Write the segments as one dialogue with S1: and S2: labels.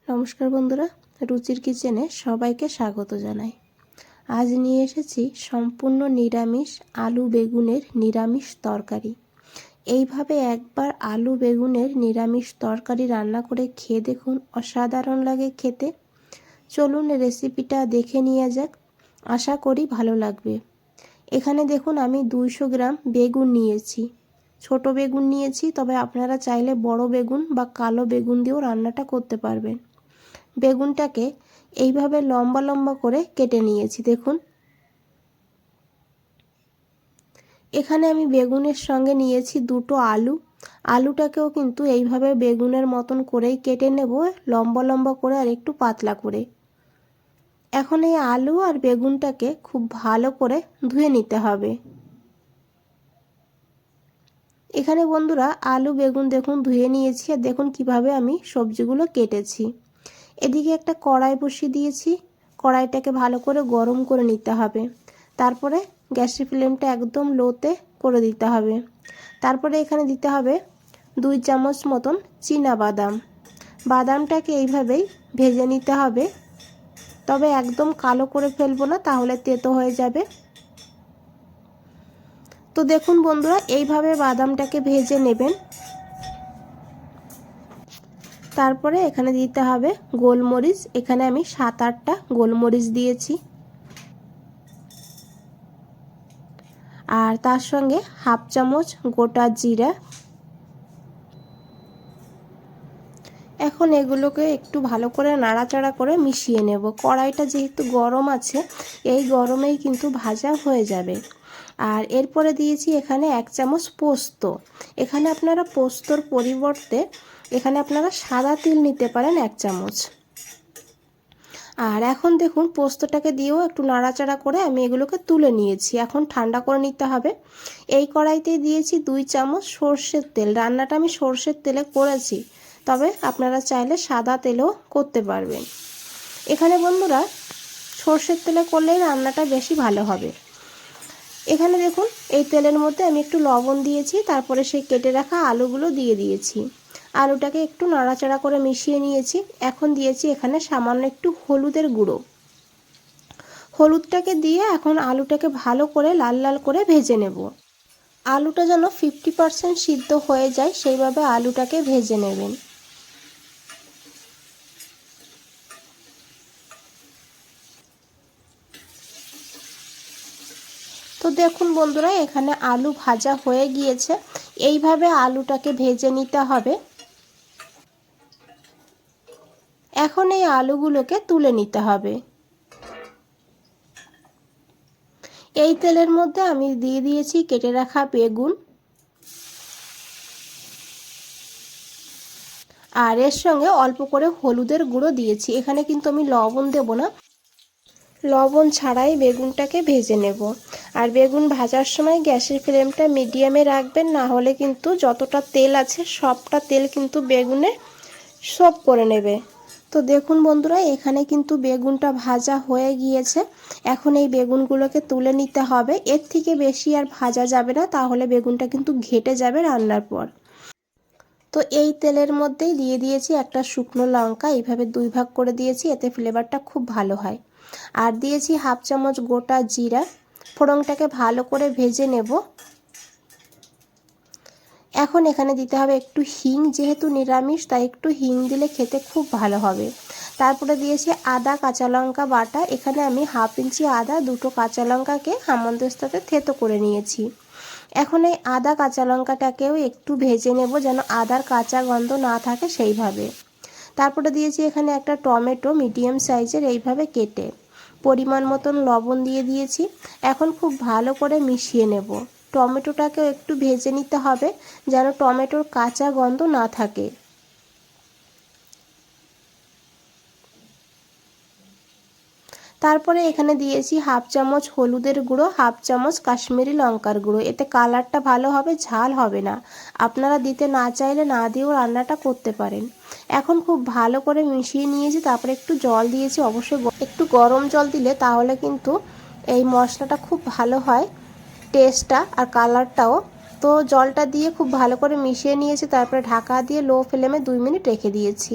S1: নমস্কার বন্ধুরা, রুচির কিচেনে সবাইকে স্বাগত জানাই। আজ নিয়ে এসেছি সম্পূর্ণ নিরামিষ আলু বেগুনের নিরামিষ তরকারি। এইভাবে একবার আলু বেগুনের নিরামিষ তরকারি রান্না করে খেয়ে দেখুন, অসাধারণ লাগে খেতে। চলুন রেসিপিটা দেখে নিয়ে যাক, আশা করি ভালো লাগবে। এখানে দেখুন আমি 200 গ্রাম বেগুন নিয়েছি। ছোট বেগুন নিয়েছি, তবে আপনারা চাইলে বড় বেগুন বা কালো বেগুন দিয়েও রান্নাটা করতে পারবেন। বেগুনটাকে এইভাবে লম্বা লম্বা করে কেটে নিয়েছি। দেখুন এখানে আমি বেগুনের সঙ্গে নিয়েছি দুটো আলু। আলুটাকেও কিন্তু এইভাবে বেগুনের মতন করেই কেটে নেব, লম্বা লম্বা করে আর একটু পাতলা করে। এখন এই আলু আর বেগুনটাকে খুব ভালো করে ধুয়ে নিতে হবে। এখানে বন্ধুরা আলু বেগুন দেখুন ধুয়ে নিয়েছি, আর দেখুন কিভাবে আমি সবজিগুলো কেটেছি। এদিকে একটা কড়াই বসিয়ে দিয়েছি, কড়াইটাকে ভালো করে গরম করে নিতে হবে। তারপরে গ্যাসের ফ্লেমটা একদম লোতে করে দিতে হবে। তারপরে এখানে দিতে হবে 2 চামচ মতন চীনা বাদাম। বাদামটাকে এইভাবেই ভেজে নিতে হবে, তবে একদম কালো করে ফেলবো না, তাহলে তেতো হয়ে যাবে। তো দেখুন বন্ধুরা, এইভাবে বাদামটাকে ভেজে নেবেন। তারপরে এখানে দিতে হবে গোলমরিচ। এখানে আমি 7-8টা গোলমরিচ দিয়েছি, আর তার সঙ্গে 1/2 চামচ গোটা জিরা। এখন এগুলোকে একটু ভালো করে নাড়াচাড়া করে মিশিয়ে নেব। কড়াইটা যেহেতু গরম আছে, এই গরমেই কিন্তু ভাজা হয়ে যাবে। আর এরপরে দিয়েছি এখানে 1 চামচ পোস্ত। এখানে আপনারা পোস্তর পরিবর্তে এখানে আপনারা সাদা তিল নিতে পারেন 1 চামচ। আর এখন দেখুন পোস্তটাকে দিয়েও একটু নাড়াচাড়া করে আমি এগুলোকে তুলে নিয়েছি। এখন ঠান্ডা করে নিতে হবে। এই কড়াইতে দিয়েছি 2 চামচ সর্ষের তেল। রান্নাটা আমি সর্ষের তেলে করেছি, তবে আপনারা চাইলে সাদা তেলেও করতে পারবেন। এখানে বন্ধুরা সর্ষের তেলে করলেই রান্নাটা বেশি ভালো হবে। এখানে দেখুন এই তেলের মধ্যে আমি একটু লবণ দিয়েছি, তারপরে সেই কেটে রাখা আলুগুলো দিয়ে দিয়েছি। আলুটাকে একটু নাড়াচাড়া করে মিশিয়ে নিয়েছি। এখন দিয়েছি এখানে সামান্য একটু হলুদের গুঁড়ো। হলুদটাকে দিয়ে এখন আলুটাকে ভালো করে লাল লাল করে ভেজে নেব। আলুটা যেন 50% সিদ্ধ হয়ে যায়, সেইভাবে আলুটাকে ভেজে নেবেন। তো দেখুন বন্ধুরা, এখানে আলু ভাজা হয়ে গিয়েছে। এইভাবে আলুটাকে ভেজে নিতে হবে। এখন এই আলুগুলোকে তুলে নিতে হবে। এই তেলের মধ্যে আমি দিয়ে দিয়েছি কেটে রাখা বেগুন, আর এর সঙ্গে অল্প করে হলুদের গুঁড়ো দিয়েছি। এখানে কিন্তু আমি লবণ দেব না, লবণ ছাড়াই বেগুনটাকে ভেজে নেব। আর বেগুন ভাজার সময় গ্যাসের ফ্লেমটা মিডিয়ামে রাখবেন, না হলে কিন্তু যতটা তেল আছে সবটা তেল কিন্তু বেগুনে সব করে নেবে। তো দেখুন বন্ধুরা, এখানে কিন্তু বেগুনটা ভাজা হয়ে গিয়েছে। এখন এই বেগুনগুলোকে তুলে নিতে হবে। এর থেকে বেশি আর ভাজা যাবে না, তাহলে বেগুনটা কিন্তু ঘেটে যাবে রান্নার পর। তো এই তেলের মধ্যেই দিয়ে দিয়েছি একটা শুকনো লঙ্কা, এইভাবে 2 ভাগ করে দিয়েছি, এতে ফ্লেভারটা খুব ভালো হয়। আর দিয়েছি 1/2 চামচ গোটা জিরা। ফোড়নটাকে ভালো করে ভেজে নেব। এখন এখানে দিতে হবে একটু হিং, যেহেতু নিরামিষ তাই একটু হিং দিলে খেতে খুব ভালো হবে। তারপরে দিয়েছি আদা কাঁচা লঙ্কা বাটা। এখানে আমি 1/2 ইঞ্চি আদা, 2টো কাঁচা লঙ্কাকে হামানদিস্তাতে থেতো করে নিয়েছি। এখন এই আদা কাঁচা লঙ্কাটাকেও একটু ভেজে নেব, যেন আদার কাঁচা গন্ধ না থাকে সেইভাবে। তারপরে দিয়েছি এখানে একটা টমেটো মিডিয়াম সাইজের, এইভাবে কেটে। পরিমাণ মতন লবণ দিয়ে দিয়েছি। এখন খুব ভালো করে মিশিয়ে নেব। টমেটোটাকেও একটু ভেজে নিতে হবে, যেন টমেটোর কাঁচা গন্ধ না থাকে। তারপরে এখানে দিয়েছি 1/2 চামচ হলুদের গুঁড়ো, 1/2 চামচ কাশ্মীরি লঙ্কার গুঁড়ো। এতে কালারটা ভালো হবে, ঝাল হবে না। আপনারা দিতে না চাইলে না দিয়েও রান্নাটা করতে পারেন। এখন খুব ভালো করে মিশিয়ে নিয়েছি। তারপরে একটু জল দিয়েছি, অবশ্যই একটু গরম জল দিলে তাহলে কিন্তু এই মশলাটা খুব ভালো হয়, টেস্টটা আর কালারটাও। তো জলটা দিয়ে খুব ভালো করে মিশিয়ে নিয়েছি, তারপরে ঢাকা দিয়ে লো ফ্লেমে 2 মিনিট রেখে দিয়েছি।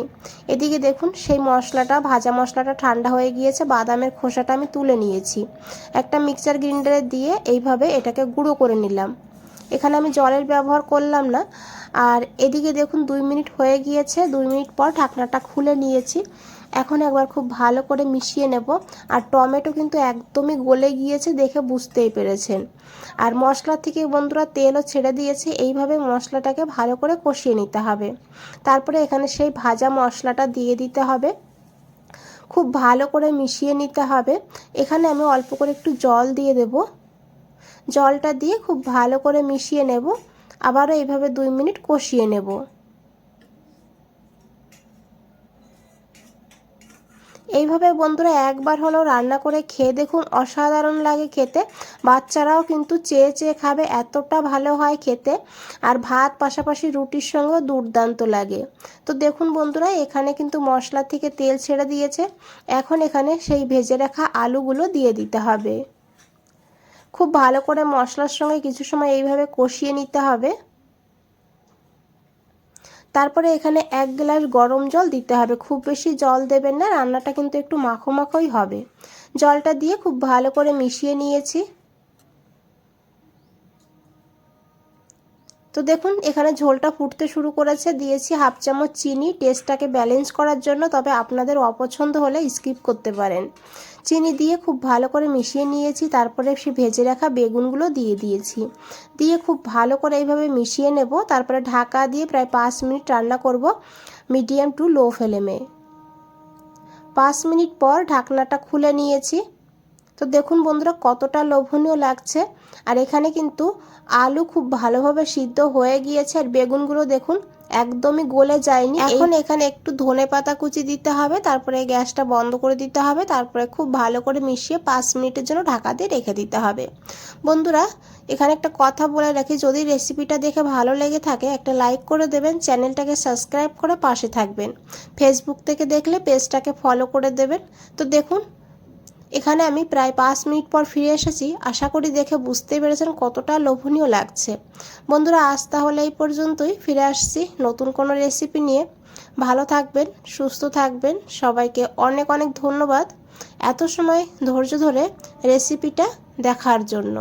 S1: এদিকে দেখুন সেই মশলাটা, ভাজা মশলাটা ঠান্ডা হয়ে গিয়েছে, বাদামের খোসাটা আমি তুলে নিয়েছি। একটা মিক্সচার গ্রাইন্ডারে দিয়ে এইভাবে এটাকে গুঁড়ো করে নিলাম। এখানে আমি জলের ব্যবহার করলাম না। আর এদিকে দেখুন 2 মিনিট হয়ে গিয়েছে, 2 মিনিট পর ঢাকনাটা খুলে নিয়েছি। এখন একবার খুব ভালো করে মিশিয়ে নেব। আর টমেটো কিন্তু একদমই গলে গিয়েছে, দেখে বুঝতেই পেরেছেন। আর মশলা থেকে বন্ধুরা তেলও ছেড়ে দিয়েছে। এইভাবে মশলাটাকে ভালো করে কষিয়ে নিতে হবে। তারপরে এখানে সেই ভাজা মশলাটা দিয়ে দিতে হবে, খুব ভালো করে মিশিয়ে নিতে হবে। এখানে আমি অল্প করে একটু জল দিয়ে দেব। জলটা দিয়ে খুব ভালো করে মিশিয়ে নেব। আবারও এইভাবে 2 মিনিট কষিয়ে নেব। এইভাবে বন্ধুরা একবার হলেও রান্না করে খেয়ে দেখুন, অসাধারণ লাগে খেতে। বাচ্চারাও কিন্তু চেয়ে চেয়ে খাবে, এতটা ভালো হয় খেতে। আর ভাত পাশাপাশি রুটির সঙ্গেও দুর্দান্ত লাগে। তো দেখুন বন্ধুরা, এখানে কিন্তু মশলা থেকে তেল ছেড়ে দিয়েছে। এখন এখানে সেই ভেজে রাখা আলুগুলো দিয়ে দিতে হবে। খুব ভালো করে মশলার সঙ্গে কিছু সময় এইভাবে কষিয়ে নিতে হবে। তারপরে এখানে 1 গ্লাস গরম জল দিতে হবে। খুব বেশি জল দেবেন না, রান্নাটা কিন্তু একটু মাখো মাখোই হবে। জলটা দিয়ে খুব ভালো করে মিশিয়ে নিয়েছি। তো দেখুন এখানে ঝোলটা ফুটতে শুরু করেছে। দিয়েছি 1/2 চামচ চিনি টেস্টটাকে ব্যালেন্স করার জন্য, তবে আপনাদের অপছন্দ হলে স্কিপ করতে পারেন। চিনি দিয়ে খুব ভালো করে মিশিয়ে নিয়েছি। তারপরে সে ভেজে রাখা বেগুনগুলো দিয়ে দিয়েছি। দিয়ে খুব ভালো করে এইভাবে মিশিয়ে নেব। তারপরে ঢাকা দিয়ে প্রায় 5 মিনিট রান্না করব মিডিয়াম টু লো ফ্লেমে। 5 মিনিট পর ঢাকনাটা খুলে নিয়েছি। তো দেখুন বন্ধুরা কতটা লোভনীয় লাগছে। আর এখানে কিন্তু আলু খুব ভালোভাবে সিদ্ধ হয়ে গিয়েছে, আর বেগুনগুলো দেখুন একদমই গলে যায়নি। এখন এখানে একটু ধনেপাতা কুচি দিতে হবে, তারপরে গ্যাসটা বন্ধ করে দিতে হবে। তারপরে খুব ভালো করে মিশিয়ে 5 মিনিটের জন্য ঢাকা দিয়ে রেখে দিতে হবে। বন্ধুরা এখানে একটা কথা বলে রাখি, যদি রেসিপিটা দেখে ভালো লেগে থাকে একটা লাইক করে দেবেন, চ্যানেলটাকে সাবস্ক্রাইব করে পাশে থাকবেন। ফেসবুক থেকে দেখলে পেজটাকে ফলো করে দেবেন। তো দেখুন এখানে আমি প্রায় 5 মিনিট পর ফিরে এসেছি। আশা করি দেখে বুঝতেই পেরেছেন কতটা লোভনীয় লাগছে। বন্ধুরা আজ তাহলে এই পর্যন্তই, ফিরে আসছি নতুন কোনো রেসিপি নিয়ে। ভালো থাকবেন, সুস্থ থাকবেন। সবাইকে অনেক অনেক ধন্যবাদ এত সময় ধৈর্য ধরে রেসিপিটা দেখার জন্য।